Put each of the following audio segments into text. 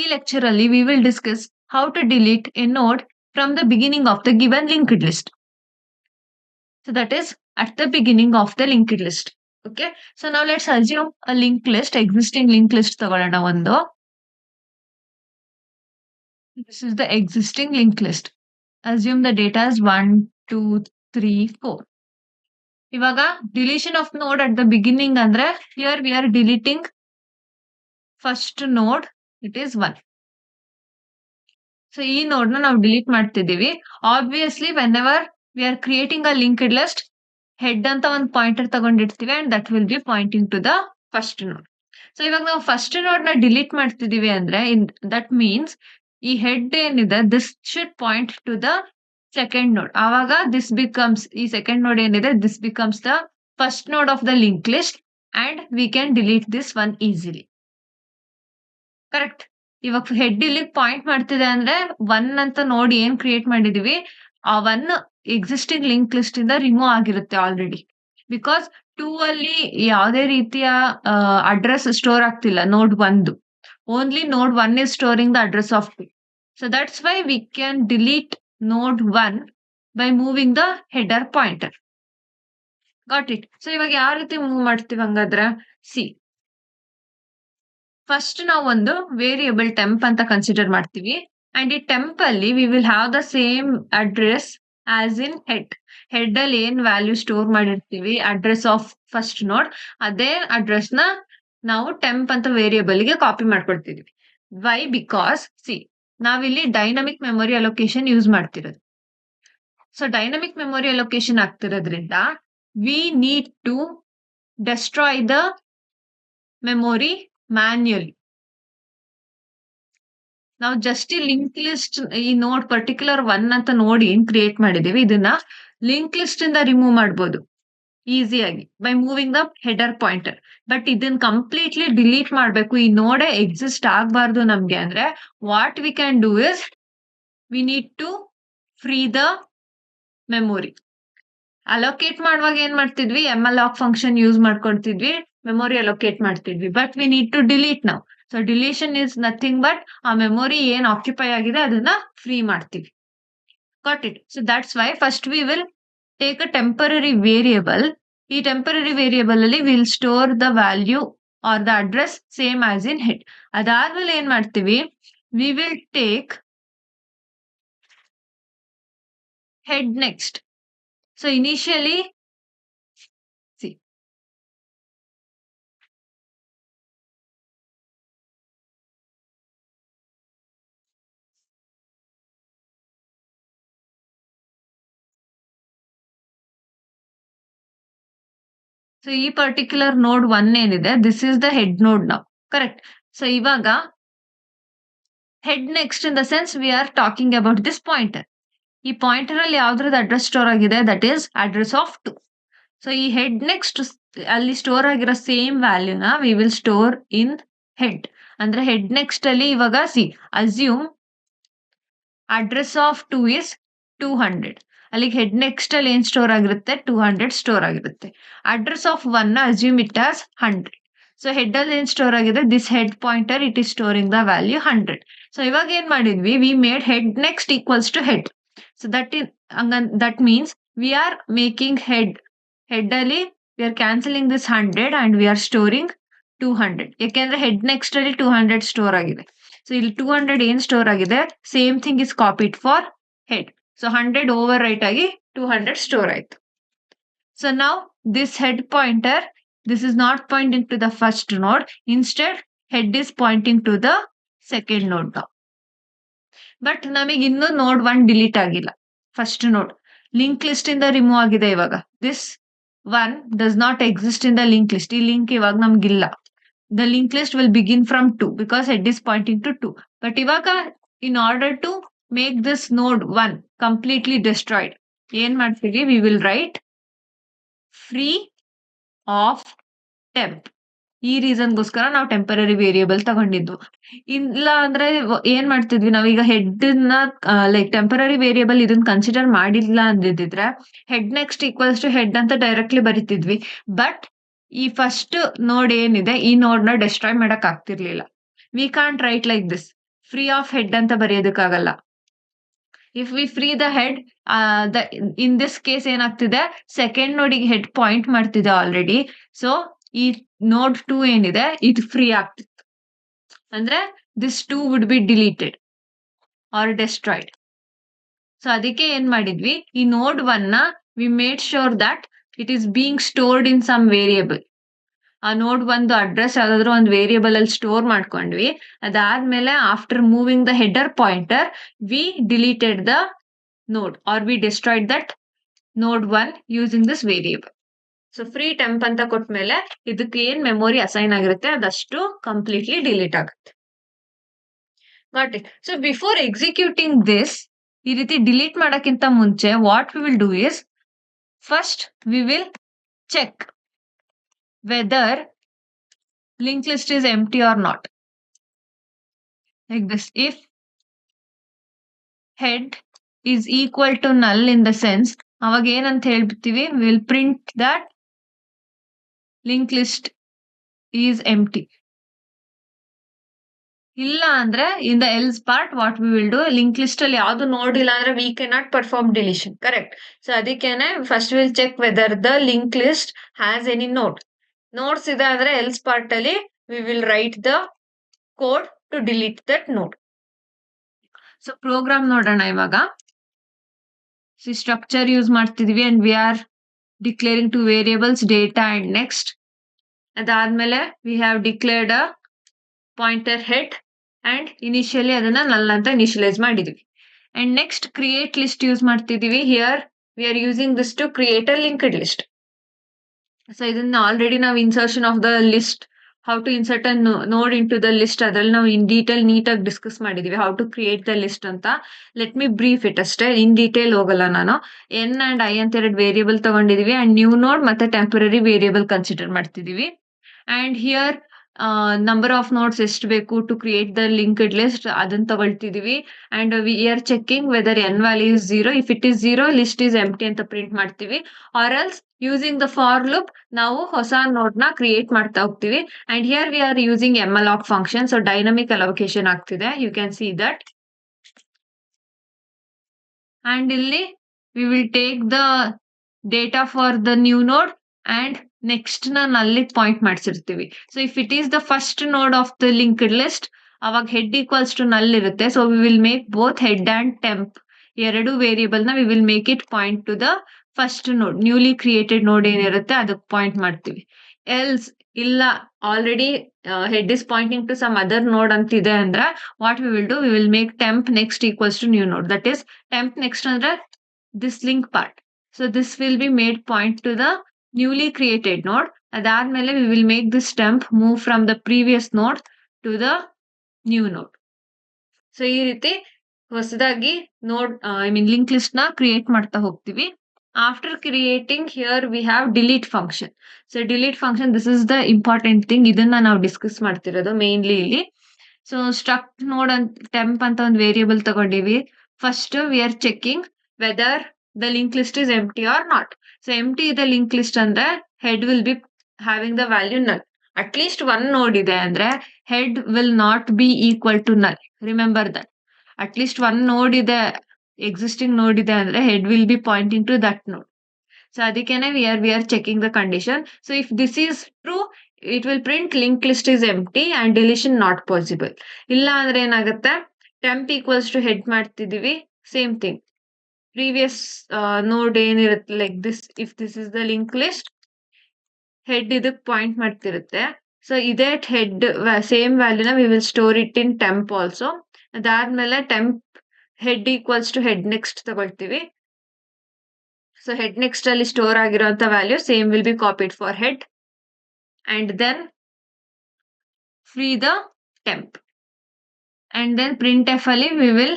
ಈ lecture ಅಲ್ಲಿ we will discuss how to delete a node from the beginning of the given linked list. So that is at the beginning of the linked list. Okay. So now let's assume a linked list, existing linked list ತಗೊಳ್ಳೋಣ ಒಂದು. This is the existing linked list. Assume the data is 1, 2, 3, 4. ಇವಾಗ deletion of node at the beginning ಅಂದ್ರೆ here we are deleting first node, it is 1. So ಈ node ನ ನಾವು delete ಮಾಡ್ತಿದ್ದೀವಿ. Obviously whenever we are creating a linked list, head ಅಂತ ಒಂದು pointer ತಗೊಂಡಿರ್ತೀವಿ and that will be pointing to the first node. So ಇವಾಗ ನಾವು first node ನ ಡಿಲೀಟ್ ಮಾಡ್ತಿದೀವಿ ಅಂದ್ರೆ ದಟ್ ಮೀನ್ಸ್ ಈ ಹೆಡ್ ಏನಿದೆ this should point to the second node. ಆವಾಗ ದಿಸ್ ಬಿಕಮ್ಸ್, ಈ ಸೆಕೆಂಡ್ ನೋಡ್ ಏನಿದೆ this becomes the first node of the link list and we can delete this one easily. Correct. ಇವಾಗ head ಇಲ್ಲಿ point ಮಾಡ್ತಿದೆ ಅಂದ್ರೆ 1 ಅಂತ ನೋಡಿ ಏನ್ ಕ್ರಿಯೇಟ್ ಮಾಡಿದೀವಿ ಆ 1 ಎಕ್ಸಿಸ್ಟಿಂಗ್ ಲಿಂಕ್ ಲಿಸ್ಟ್ ಇಂದ ರಿಮೂವ್ ಆಗಿರುತ್ತೆ ಆಲ್ರೆಡಿ. ಬಿಕಾಸ್ 2 ಅಲ್ಲಿ ಯಾವುದೇ ರೀತಿಯ ಅಡ್ರೆಸ್ ಸ್ಟೋರ್ ಆಗ್ತಿಲ್ಲ ನೋಡ್ 1. ಓನ್ಲಿ ನೋಡ್ 1 is storing the address of 2. So that's why we can delete ನೋಡ್ 1 by moving the header pointer. Got it. So ಇವಾಗ ಯಾವ ರೀತಿ ಮೂವ್ ಮಾಡ್ತೀವಿ ಹಂಗಾದ್ರೆ ಸಿ, ಫಸ್ಟ್ ನಾವು ಒಂದು ವೇರಿಯಬಲ್ ಟೆಂಪ್ ಅಂತ ಕನ್ಸಿಡರ್ ಮಾಡ್ತೀವಿ ಅಂಡ್ ಈ ಟೆಂಪ್ ಅಲ್ಲಿ we will have the same address as in head. Head ಅಲ್ಲಿ ಏನ್ ವ್ಯಾಲ್ಯೂ ಸ್ಟೋರ್ ಮಾಡಿರ್ತೀವಿ ಅಡ್ರೆಸ್ ಆಫ್ ಫಸ್ಟ್ ನೋಡ್, ಅದೇ ಅಡ್ರೆಸ್ ನ ನಾವು ಟೆಂಪ್ ಅಂತ ವೇರಿಯಬಲ್ ಗೆ ಕಾಪಿ ಮಾಡ್ಕೊಳ್ತೀವಿ. ವೈ? ಬಿಕಾಸ್ ಸಿ, ನಾವಿಲ್ಲಿ ಡೈನಮಿಕ್ ಮೆಮೊರಿ ಅಲೋಕೇಶನ್ ಯೂಸ್ ಮಾಡ್ತಿರೋದು. ಸೊ ಡೈನಮಿಕ್ ಮೆಮೊರಿ ಅಲೋಕೇಶನ್ ಆಗ್ತಿರೋದ್ರಿಂದ we need to destroy the memory manually. ನಾವು ಜಸ್ಟ್ ಈ ಲಿಂಕ್ ಲಿಸ್ಟ್ ಈ ನೋಡ್ ಪರ್ಟಿಕ್ಯುಲರ್ 1 ಅಂತ ನೋಡಿ ಏನ್ ಕ್ರಿಯೇಟ್ ಮಾಡಿದೀವಿ ಇದನ್ನ ಲಿಂಕ್ ಲಿಸ್ಟ್ ಇಂದ ರಿಮೂವ್ ಮಾಡ್ಬೋದು ಈಸಿಯಾಗಿ by moving the header pointer. But ಇದನ್ನ ಕಂಪ್ಲೀಟ್ಲಿ ಡಿಲೀಟ್ ಮಾಡ್ಬೇಕು, ಈ ನೋಡೇ ಎಕ್ಸಿಸ್ಟ್ ಆಗ್ಬಾರ್ದು ನಮ್ಗೆ ಅಂದ್ರೆ what we can do is we need to free the memory. Allocate ಮಾಡುವಾಗ ಏನ್ ಮಾಡ್ತಿದ್ವಿ, MLOC ಫಂಕ್ಷನ್ ಯೂಸ್ ಮಾಡ್ಕೊಳ್ತಿದ್ವಿ, ಮೆಮೊರಿ ಅಲೋಕೇಟ್ ಮಾಡ್ತಿದ್ವಿ. But we need to delete ನಾವು. So deletion is nothing but ಆ ಮೆಮೊರಿ ಏನ್ ಆಕ್ಯುಪೈ ಆಗಿದೆ ಅದನ್ನ ಫ್ರೀ ಮಾಡ್ತೀವಿ. Got it. So that's why first we will take a temporary variable. ಈ ಟೆಂಪರರಿ ವೇರಿಯಬಲ್ ಅಲ್ಲಿ will store the value are the address same as in head. ಅದಾದ್ಮೇಲೆ ಏನ್ ಮಾಡ್ತೀವಿ, we will take head next. So initially C, so ಈ particular ನೋಡ್ 1 ಏನಿದೆ this is the head ನೋಡ್ ನಾವು. ಕರೆಕ್ಟ್. ಸೊ ಇವಾಗ head next in the sense we are talking about this pointer. ಈ ಪಾಯಿಂಟರ್ ಅಲ್ಲಿ ಯಾವ್ದ್ರದ್ದು ಅಡ್ರೆಸ್ ಸ್ಟೋರ್ ಆಗಿದೆ that is address of 2. So ಈ ಹೆಡ್ ನೆಕ್ಸ್ಟ್ ಅಲ್ಲಿ ಸ್ಟೋರ್ ಆಗಿರೋ ಸೇಮ್ ವ್ಯಾಲ್ಯೂನ we will store in head. ಅಂದ್ರೆ ಹೆಡ್ ನೆಕ್ಸ್ಟ್ ಅಲ್ಲಿ ಇವಾಗ see, assume address of 2 is 200. ಅಲ್ಲಿಗೆ ಹೆಡ್ ನೆಕ್ಸ್ಟ್ ಅಲ್ಲಿ ಏನ್ ಸ್ಟೋರ್ ಆಗಿರುತ್ತೆ 200 ಸ್ಟೋರ್ ಆಗಿರುತ್ತೆ. Address of 1 assume it as 100. So head ಅಲ್ಲಿ ಏನ್ ಸ್ಟೋರ್ ಆಗಿದೆ this head pointer it is storing the value 100. So ಇವಾಗ ಏನ್ ಮಾಡಿದ್ವಿ, we made head next equals to head. So that means we are making head ಅಲ್ಲಿ we are cancelling this 100 and we are storing 200. ಯಾಕೆಂದ್ರೆ head next ಅಲ್ಲಿ 200 store ಆಗಿದೆ. So ಇಲ್ಲಿ 200 ಏನ್ store ಆಗಿದೆ same thing is copied for head. So 100 over right ಆಗಿ 200 store ಆಯ್ತು. So now this head pointer, this is not pointing to the first node. Instead, head is pointing to the second node now. But ನಮಗೆ ಇನ್ನೂ ನೋಡ್ 1 delete ಆಗಿಲ್ಲ. First ನೋಡ್ link list ಇಂದ remove ಆಗಿದೆ. ಇವಾಗ this 1 does not exist in the link list. ಈ link ಇವಾಗ ನಮ್ಗಿಲ್ಲ. The link list will begin from 2 because head is pointing to 2. But ಇವಾಗ in order to make this node 1 completely destroyed ಏನ್ ಮಾಡ್ತೀವಿ, we will write free of temp. ಈ ರೀಸನ್ಗೋಸ್ಕರ ನಾವು temporary variable ತಗೊಂಡಿದ್ವು. ಇಲ್ಲ ಅಂದ್ರೆ ಏನ್ ಮಾಡ್ತಿದ್ವಿ ನಾವೀಗ ಹೆಡ್ ನ ಲೈಕ್ ಟೆಂಪರರಿ ವೇರಿಯಬಲ್ ಇದನ್ನ ಕನ್ಸಿಡರ್ ಮಾಡಿಲ್ಲ ಅಂದಿದ್ರೆ head next equals to head ಅಂತ ಡೈರೆಕ್ಟ್ಲಿ ಬರಿತಿದ್ವಿ. ಬಟ್ ಈ ಫಸ್ಟ್ ನೋಡ್ ಏನಿದೆ ಈ ನೋಡ್ ನ ಡೆಸ್ಟ್ರಾಯ್ ಮಾಡಕ್ ಆಗ್ತಿರ್ಲಿಲ್ಲ. We can't write like this. Free of head ಅಂತ ಬರೆಯೋದಕ್ಕಾಗಲ್ಲ. If we free the head, in this case ಏನಾಗ್ತಿದೆ, ಸೆಕೆಂಡ್ ನೋಡಿಗೆ ಹೆಡ್ ಪಾಯಿಂಟ್ ಮಾಡ್ತಿದೆ ಆಲ್ರೆಡಿ. ಸೊ ಈ ನೋಡ್ 2 ಏನಿದೆ ಇದು ಫ್ರೀ ಆಗ್ತಿತ್ತು. ಅಂದ್ರೆ this 2 would be deleted R destroyed. So ಅದಕ್ಕೆ ಏನ್ ಮಾಡಿದ್ವಿ, ಈ ನೋಡ್ 1 ನ we made sure that it is being stored in some variable. ಆ ನೋಡ್ ಒಂದು ಅಡ್ರೆಸ್ ಯಾವ್ದಾದ್ರು ಒಂದು ವೇರಿಯಬಲ್ ಅಲ್ಲಿ ಸ್ಟೋರ್ ಮಾಡ್ಕೊಂಡ್ವಿ. ಅದಾದ್ಮೇಲೆ after moving the header pointer we deleted the node or we destroyed that node 1 using this variable. So free temp ಅಂತ ಕೊಟ್ಮೇಲೆ ಇದಕ್ಕೆ ಏನ್ ಮೆಮೊರಿ ಅಸೈನ್ ಆಗಿರುತ್ತೆ ಅದಷ್ಟು ಕಂಪ್ಲೀಟ್ಲಿ ಡಿಲೀಟ್ ಆಗುತ್ತೆ. Got it. So before executing this, ಈ ರೀತಿ ಡಿಲೀಟ್ ಮಾಡಕ್ಕಿಂತ ಮುಂಚೆ what we will do is, first we will check whether link list is empty or not. Like this, if head is equal to null in the sense, ಅವಾಗ ಏನಂತ ಹೇಳ್ಬಿಡ್ತೀವಿ, will print that link list is empty. ಇಲ್ಲ ಅಂದ್ರೆ in the else part what we will do, link list ಅಲ್ಲಿ ಯಾವ್ದು ನೋಡಿಲ್ಲ ಅಂದ್ರೆ we can not perform deletion. Correct. So ಅದಕ್ಕೇನೆ first will check whether the link list has any nodes ಇದೆ ಅಂದ್ರೆ else part ಅಲ್ಲಿ we will write the code to delete that node. So program ನೋಡೋಣ ಇವಾಗ. ಸ್ಟ್ರಕ್ಚರ್ ಯೂಸ್ ಮಾಡ್ತಿದ್ವಿ and we are declaring 2 variables, data and next. ಅದಾದ್ಮೇಲೆ we have declared a pointer head and initially ಅದನ್ನ ನಲ್ ಅಂತ initialise ಮಾಡಿದ್ವಿ. And next create list use ಮಾಡ್ತಿದೀವಿ. Here we are using this to create a linked list. So ಇದನ್ನ already ನಾವು insertion of the list, how to insert a node into the list, ಅದ್ರಲ್ಲಿ ನಾವು in detail ನೀಟಾಗಿ discuss ಮಾಡಿದೀವಿ how to create the list ಅಂತ. Let me brief it ಅಷ್ಟೇ, in detail ಹೋಗಲ್ಲ ನಾನು. ಎನ್ ಅಂಡ್ ಐ ಅಂತ 2 ವೇರಿಯಬಲ್ ತಗೊಂಡಿದೀವಿ ಅಂಡ್ ನ್ಯೂ ನೋಡ್ ಮತ್ತೆ ಟೆಂಪರರಿ ವೇರಿಯಬಲ್ ಕನ್ಸಿಡರ್ ಮಾಡ್ತಿದೀವಿ. And here number of nodes ಎಷ್ಟು ಬೇಕು to create the linked list ಅದನ್ನ ತಗೊಳ್ತಿದೀವಿ. And we are checking whether n value is 0. If it is 0 list is empty ಅಂತ print ಮಾಡ್ತೀವಿ. Or else using the for loop ನಾವು ಹೊಸ node ನ create ಮಾಡ್ತಾ ಹೋಗ್ತೀವಿ. And here we are using malloc function. So dynamic allocation ಆಗ್ತಿದೆ, you can see that. And ಇಲ್ಲಿ we will take the data for the new node and next ನಲ್ಲಿ point ಮಾಡಿಸಿರ್ತೀವಿ. So if it is the first node of the linked list, ಅವಾಗ head equals to null ಇರುತ್ತೆ. So we will make both head and temp, 2 variable ನ we will make it point to the first node, newly created node ಏನಿರುತ್ತೆ ಅದಕ್ಕೆ point ಮಾಡ್ತೀವಿ. Else ಇಲ್ಲ already head is pointing to some other node ಅಂತಿದೆ ಅಂದ್ರೆ what we will do, we will make temp next equals to new node. That is temp next ಅಂದ್ರೆ this link part. So this will be made point to the newly created node. ಅದಾದ್ಮೇಲೆ we will make this temp move from the previous node to the new node. So ಈ ರೀತಿ ಹೊಸದಾಗಿ ನೋಡ್ link list ನ create ಮಾಡ್ತಾ ಹೋಗ್ತೀವಿ. After creating here we have delete function. So delete function, this is the important thing. ಇದನ್ನ ನಾವು discuss ಮಾಡ್ತಿರೋದು ಮೇನ್ಲಿ ಇಲ್ಲಿ. ಸೊ ಸ್ಟ್ರಕ್ಟ್ ನೋಡ್ ಟೆಂಪ್ ಅಂತ ಒಂದು ವೇರಿಯಬಲ್ ತಗೊಂಡಿವಿ. First we are checking whether the link list is empty or not. So empty ಇದೆ link list ಅಂದ್ರೆ head will be having the value null. At least 1 node ಇದೆ ಅಂದ್ರೆ head will not be equal to null. Remember that. At least 1 node ಇದೆ, existing node ಇದೆ ಅಂದ್ರೆ head will be pointing to that node. So ಅದಕ್ಕೇನೆ we are checking the condition. So if this is true, it will print link list is empty and deletion not possible. ಇಲ್ಲ ಅಂದ್ರೆ ಏನಾಗುತ್ತೆ, temp equals to head ಮಾಡ್ತಿದೀವಿ, same thing. Previous node ಏನಿರುತ್ತೆ like this, if this is the link list, head ಇದಕ್ point ಮಾಡ್ತಿರುತ್ತೆ. So ಇದೇ head same ವ್ಯಾಲ್ಯೂನ we will store it in temp also. ಅದಾದ್ಮೇಲೆ temp head equals to head next ತಗೊಳ್ತೀವಿ. So head next ಅಲ್ಲಿ store ಆಗಿರುವಂತ value same will B copied for head and then free the temp. And then printf ಅಲ್ಲಿ we will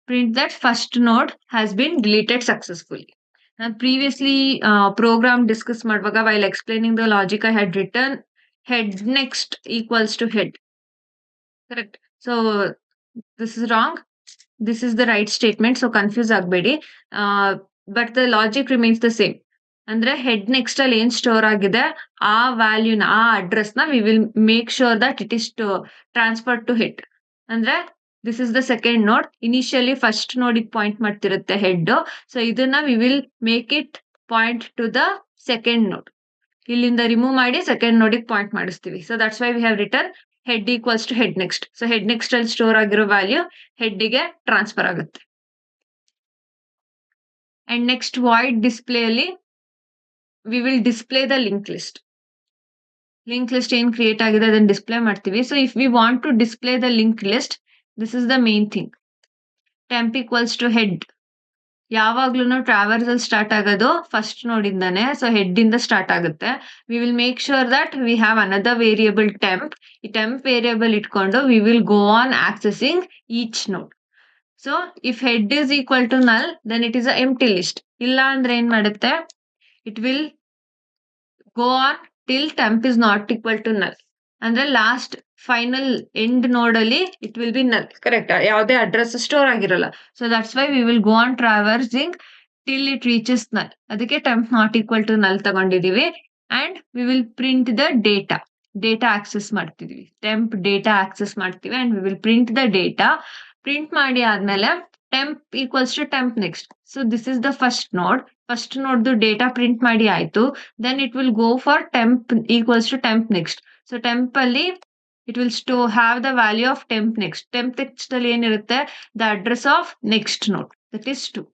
print that first node has been deleted successfully. Now previously program discuss ಮಾಡುವಾಗ while explaining the logic I had written head next equals to head. Correct. So this is wrong. This is the right statement. So confuse ಆಗಬೇಡಿ. But the logic remains the same. ಅಂದ್ರೆ head next ಅಲ್ಲಿ ಏನ್ store ಆಗಿದೆ ಆ ವ್ಯಾಲ್ಯೂನ, ಆ address ನ we will make sure that it is transfer to head. ಅಂದ್ರೆ this is the second node. Initially first ನೋಡಿಗೆ ಪಾಯಿಂಟ್ ಮಾಡ್ತಿರುತ್ತೆ ಹೆಡ್. ಸೊ ಇದನ್ನ we will make it point to the second node. ಇಲ್ಲಿಂದ ರಿಮೂವ್ ಮಾಡಿ second ನೋಡಿಗೆ point ಮಾಡಿಸ್ತೀವಿ. So that's why we have return head equals to head next. So head next ಅಲ್ಲಿ store ಆಗಿರೋ value ಹೆಡ್ಗೆ transfer ಆಗುತ್ತೆ. And next void display ಅಲ್ಲಿ we will display the link list. Link list ಏನ್ create ಆಗಿದೆ ಅದನ್ನ display ಮಾಡ್ತೀವಿ. So if we want to display the link list, this is the main thing. Temp equals to head. ಯಾವಾಗ್ಲೂ traversal start ಆಗೋದು first ನೋಡಿಂದಾನೆ. So head ಇಂದ start ಆಗುತ್ತೆ. We will make sure that we have another variable temp. ಈ temp variable ಇಟ್ಕೊಂಡು we will go on accessing each node. So if head is equal to null, then it is a empty list. ಇಲ್ಲ ಅಂದ್ರೆ ಏನ್ ಮಾಡುತ್ತೆ, it will go on till temp is not equal to null. ಅಂದ್ರೆ last final end node ಅಲ್ಲಿ it will be null. Correct, ಯಾವುದೇ address store ಆಗಿರಲ್ಲ. So that's why we will go on traversing till it reaches null. ಅದಕ್ಕೆ temp not equal to null ತಗೊಂಡಿದೀವಿ. And we will print the data access ಮಾಡ್ತಿದೀವಿ. Temp data access ಮಾಡ್ತೀವಿ and we will print the data. Print ಮಾಡಿ ಆದ್ಮೇಲೆ temp equals to temp next. So this is the first node. First ನೋಡ್ದು data print ಮಾಡಿ ಆಯ್ತು. Then it will go for temp equals to temp next. So temp ಅಲ್ಲಿ it will have the value of temp next. Temp next ಅಲ್ಲಿ ಏನಿರುತ್ತೆ, the address of next node, that is 2.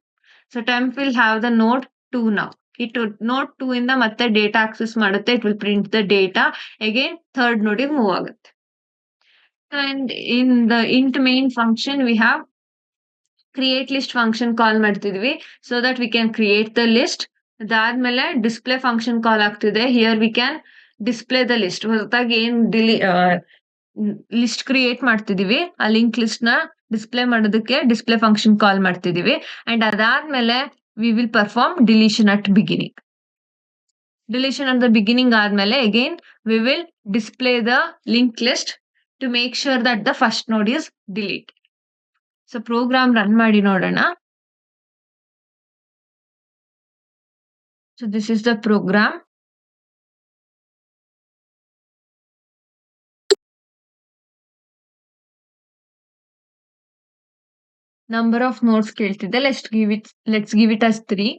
So ಟೆಂಪ್ will have the node 2 now. It node 2 ಇಂದ ಮತ್ತೆ data access ಮಾಡುತ್ತೆ. It will print the data again third ನೋಡಿಗೆ move ಆಗುತ್ತೆ. And in the int main function we have create list function call ಮಾಡ್ತಿದ್ವಿ, so that we can create the list. ಅದಾದ್ಮೇಲೆ display function call ಆಗ್ತಿದೆ. Here we can display the list. ಹೊಸದಾಗಿ ಏನ್ list create ಮಾಡ್ತಿದೀವಿ, ಆ link list ನ display ಮಾಡೋದಕ್ಕೆ display function call ಮಾಡ್ತಿದೀವಿ. ಅಂಡ್ ಅದಾದ್ಮೇಲೆ we will perform deletion at beginning. Deletion at the beginning ಆದ್ಮೇಲೆ again we will display the link list to make sure that the first node is delete. So program run ಮಾಡಿ ನೋಡೋಣ. So this is the program. Number of nodes ಕೇಳ್ತಿದ್ದೆ. Let's give it as 3.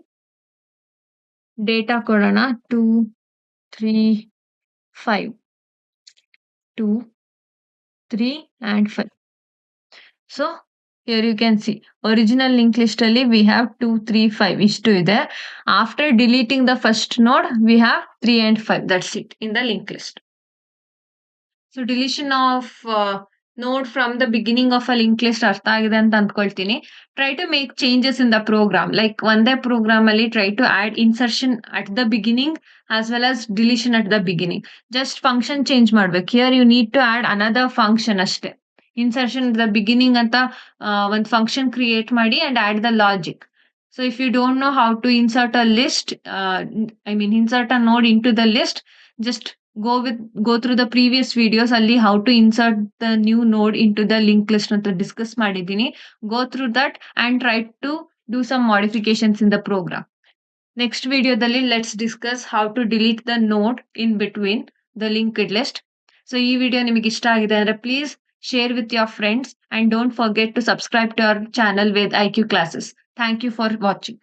Data ಕೊಡೋಣ 2, 3, 5. 2, 3 and 5. So here you can see original linked list ಅಲ್ಲಿ we have 2, 3, 5 ಇಷ್ಟು ಇದೆ. After deleting the first node we have 3 and 5. That's it in the linked list. So deletion of node from the beginning of a linked list ಅರ್ಥ ಆಗಿದೆ ಅಂತ ಅಂದ್ಕೊಳ್ತೀನಿ. Try to make changes in the program. Like ಒಂದೇ program ಅಲ್ಲಿ try to add insertion at the beginning as well as deletion at the beginning. Just function change ಮಾಡ್ಬೇಕು. Here you need to add another function ಅಷ್ಟೇ. Insertion the beginning ಅಂತ ಒಂದು function create ಮಾಡಿ and add the logic. So if you don't know how to insert a list, insert a node into the list, just go through the previous videos. ಅಲ್ಲಿ how to insert the new node into the linked list ಅಂತ discuss ಮಾಡಿದ್ದೀನಿ. Go through that and try to do some modifications in the program. Next ವಿಡಿಯೋದಲ್ಲಿ let's discuss how to delete the node in between the linked list. So ಈ video ನಿಮಗೆ ಇಷ್ಟ ಆಗಿದೆ ಅಂದ್ರೆ please share with your friends and don't forget to subscribe to our channel with IQ classes. Thank you for watching.